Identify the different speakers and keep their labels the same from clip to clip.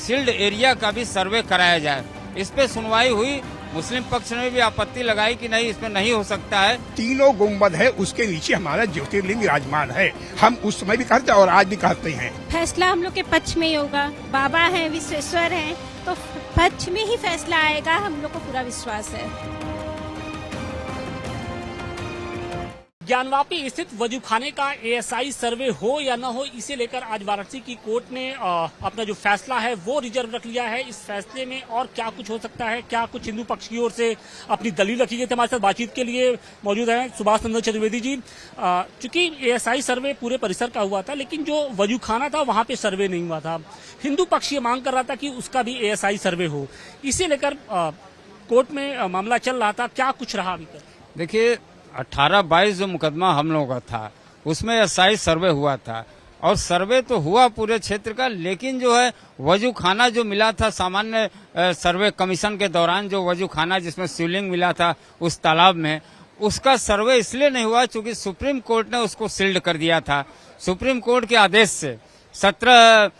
Speaker 1: Sealed area का भी सर्वे कराया जाए। इस पे सुनवाई हुई। मुस्लिम पक्ष ने भी आपत्ति लगाई कि नहीं, इसमें नहीं हो सकता है।
Speaker 2: तीनों गुंबद है, उसके नीचे हमारा ज्योतिर्लिंग विराजमान है। हम उस समय भी कहते और आज भी कहते हैं
Speaker 3: फैसला हम लोग के पक्ष में ही होगा। बाबा हैं, विश्वेश्वर हैं, तो पक्ष में ही फैसला आएगा, हम लोग को पूरा विश्वास है।
Speaker 4: ज्ञानवापी स्थित वजूखाने का एएसआई सर्वे हो या न हो, इसे लेकर आज वाराणसी की कोर्ट ने अपना जो फैसला है वो रिजर्व रख लिया है। इस फैसले में और क्या कुछ हो सकता है, क्या कुछ हिंदू पक्ष की ओर से अपनी दलील रखी गई थी। हमारे साथ बातचीत के लिए मौजूद हैं सुभाष चंद्र चतुर्वेदी जी। चूंकि एएसआई सर्वे पूरे परिसर का हुआ था, लेकिन जो वजूखाना था वहां पे सर्वे नहीं हुआ था। हिंदू पक्ष ये मांग कर रहा था कि उसका भी एएसआई सर्वे हो। इसे लेकर कोर्ट में मामला चल रहा था। क्या कुछ रहा अभी तक?
Speaker 1: देखिए, 18-22 जो मुकदमा हम लोगों का था उसमें एसआई सर्वे हुआ था और सर्वे तो हुआ पूरे क्षेत्र का, लेकिन जो है वजूखाना जो मिला था सामान्य सर्वे कमीशन के दौरान, जो वजूखाना जिसमें शिवलिंग मिला था उस तालाब में, उसका सर्वे इसलिए नहीं हुआ क्योंकि सुप्रीम कोर्ट ने उसको सील्ड कर दिया था। सुप्रीम कोर्ट के आदेश से 17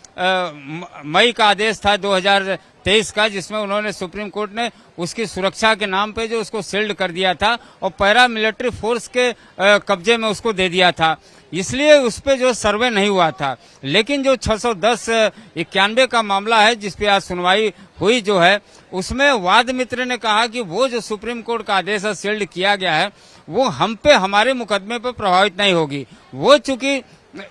Speaker 1: मई का आदेश था 2023 का, जिसमें उन्होंने सुप्रीम कोर्ट ने उसकी सुरक्षा के नाम पे जो उसको सील्ड कर दिया था और पैरा मिलिट्री फोर्स के कब्जे में उसको दे दिया था, इसलिए उस पे जो सर्वे नहीं हुआ था। लेकिन जो 610-91 का मामला है जिस पे आज सुनवाई हुई जो है, उसमें वाद मित्र ने कहा कि वो जो सुप्रीम कोर्ट का आदेश है सील्ड किया गया है वो हम पे, हमारे मुकदमे पे प्रभावित नहीं होगी। वो चूंकि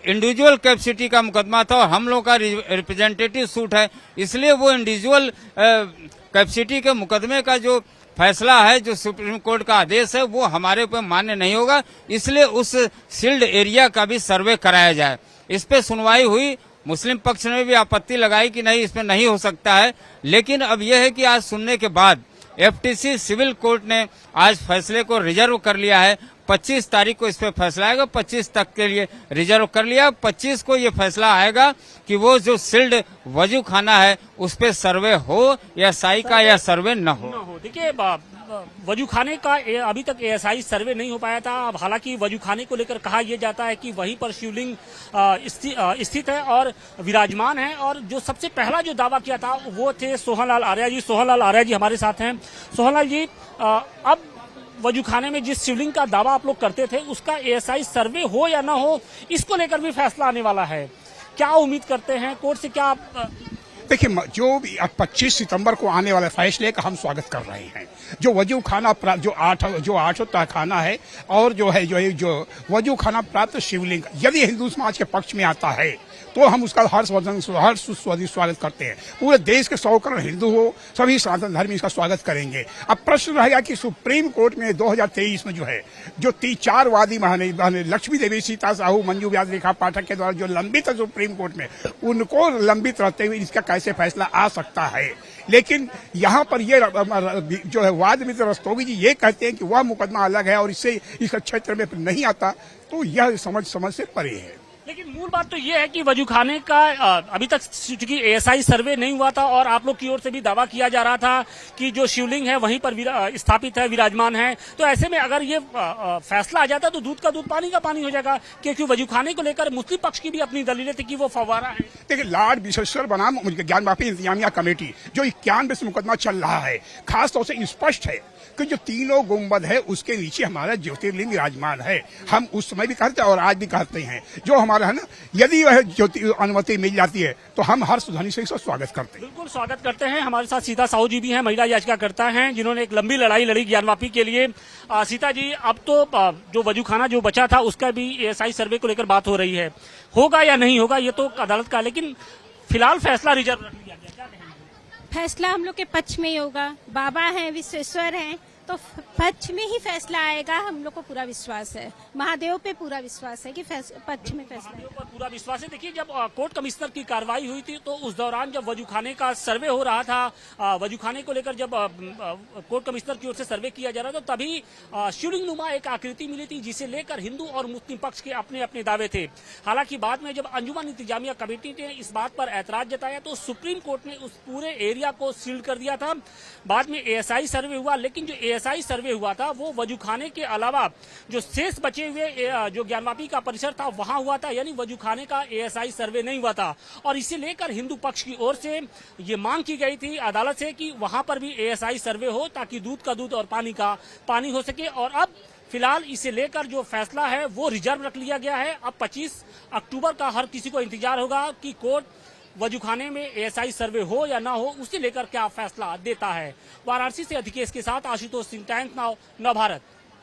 Speaker 1: इंडिविजुअल कैपेसिटी का मुकदमा था और हम लोग का रिप्रेजेंटेटिव सूट है, इसलिए वो इंडिविजुअल कैपेसिटी के मुकदमे का जो फैसला है, जो सुप्रीम कोर्ट का आदेश है, वो हमारे ऊपर मान्य नहीं होगा। इसलिए उस सील्ड एरिया का भी सर्वे कराया जाए। इस पे सुनवाई हुई। मुस्लिम पक्ष ने भी आपत्ति लगाई कि नहीं, इसमें नहीं हो सकता है। लेकिन अब यह है कि आज सुनने के बाद एफटीसी सिविल कोर्ट ने आज फैसले को रिजर्व कर लिया है। 25 तारीख को इस पे फैसला आएगा। 25 तक के लिए रिजर्व कर लिया। 25 को ये फैसला आएगा कि वो जो सील्ड वजूखाना है उस पे सर्वे हो या एएसआई का या सर्वे न हो।
Speaker 4: देखिए, वजूखाने का अभी तक एएसआई सर्वे नहीं हो पाया था। हालांकि वजूखाने को लेकर कहा यह जाता है कि वहीं पर शिवलिंग स्थित है और विराजमान है। और जो सबसे पहला जो दावा किया था वो थे सोहनलाल आर्या जी। सोहनलाल आर्या जी हमारे साथ हैं। सोहनलाल जी, अब वजूखाने में जिस शिवलिंग का दावा आप लोग करते थे उसका एएसआई सर्वे हो या ना हो, इसको लेकर भी फैसला आने वाला है। क्या उम्मीद करते हैं कोर्ट से? क्या
Speaker 2: देखिए, जो 25 सितंबर को आने वाले फैसले का हम स्वागत कर रहे हैं। जो वजूखाना जो आठों तहखाना है और जो वजूखाना प्राप्त शिवलिंग यदि हिंदू समाज के पक्ष में आता है तो हम उसका हर्ष स्वागत करते हैं। पूरे देश के 100 करोड़ हिंदू हो, सभी सनातन धर्मी इसका स्वागत करेंगे। अब प्रश्न रहेगा कि सुप्रीम कोर्ट में 2023 में जो 4 वादी बहने लक्ष्मी देवी, सीता साहू, मंजू व्यास, रेखा पाठक के द्वारा जो लंबित है सुप्रीम कोर्ट में, उनको लंबित रहते हुए इसका कैसे फैसला आ सकता है। लेकिन यहाँ पर ये जो है वाद मित्र रस्तोगी जी ये कहते हैं कि वह मुकदमा अलग है और इससे इस क्षेत्र में नहीं आता, तो यह समझ से परे है।
Speaker 4: लेकिन मूल बात तो ये है कि वजूखाने का अभी तक चूंकि एएसआई सर्वे नहीं हुआ था और आप लोग की ओर से भी दावा किया जा रहा था कि जो शिवलिंग है वहीं पर स्थापित है, विराजमान है, तो ऐसे में अगर ये फैसला आ जाता तो दूध का दूध पानी का पानी हो जाएगा। क्योंकि वजूखाने को लेकर मुस्लिम पक्ष की भी अपनी दलीलें थी कि वो फव्वारा है।
Speaker 2: देखिए, लॉर्ड विश्वेश्वर बनाम ज्ञानवापी इंतजामिया कमेटी जो 91 से मुकदमा चल रहा है, खासतौर से स्पष्ट है कि जो तीनों गुंबद है उसके नीचे हमारा ज्योतिर्लिंग विराजमान है। हम उस समय भी कहते और आज भी कहते हैं। जो हमारा है ना, यदि वह अनुमति मिल जाती है तो हम हर्ष ध्वनि से इसका स्वागत करते हैं।
Speaker 4: बिल्कुल स्वागत करते हैं। हमारे साथ सीता साहू जी भी हैं, महिला याचिकाकर्ता हैं, जिन्होंने एक लंबी लड़ाई लड़ी ज्ञानवापी के लिए। सीता जी, अब तो जो वजूखाना जो बचा था उसका भी एएसआई सर्वे को लेकर बात हो रही है, होगा या नहीं होगा ये तो अदालत का, लेकिन फिलहाल फैसला रिजर्व रख लिया गया। क्या कहेंगे?
Speaker 3: फैसला हम लोग के पक्ष में ही होगा। बाबा हैं, विश्वेश्वर हैं, तो पक्ष में ही फैसला आएगा, हम लोग को पूरा विश्वास है। महादेव पे पूरा विश्वास है कि पक्ष में फैसला।
Speaker 4: महादेव पर पूरा विश्वास है। देखिए, जब कोर्ट कमिश्नर की कार्रवाई हुई थी तो उस दौरान जब वजूखाने का सर्वे हो रहा था, वजूखाने को लेकर जब कोर्ट कमिश्नर की ओर से सर्वे किया जा रहा था, तभी शिवलिंग नुमा एक आकृति मिली थी जिसे लेकर हिंदू और मुस्लिम पक्ष के अपने अपने दावे थे। हालांकि बाद में जब अंजुमन इंतजामिया कमेटी ने इस बात पर ऐतराज जताया तो सुप्रीम कोर्ट ने उस पूरे एरिया को सील कर दिया था। बाद में एएसआई सर्वे हुआ, लेकिन जो एएसआई सर्वे हुआ था वो वजूखाने के अलावा जो शेष बचे हुए जो ज्ञानवापी का परिसर था वहां हुआ था, यानी वजूखाने का एएसआई सर्वे नहीं हुआ था। और इसे लेकर हिंदू पक्ष की ओर से ये मांग की गई थी अदालत से कि वहां पर भी एएसआई सर्वे हो ताकि दूध का दूध और पानी का पानी हो सके। और अब फिलहाल इसे लेकर जो फैसला है वो रिजर्व रख लिया गया है। अब 25 अक्टूबर का हर किसी को इंतजार होगा कि कोर्ट वजूखाने में एएसआई सर्वे हो या ना हो, उसे लेकर क्या फैसला देता है। वाराणसी से अधिकेश के साथ आशुतोष सिंह, टाइम्स नाउ, नव भारत।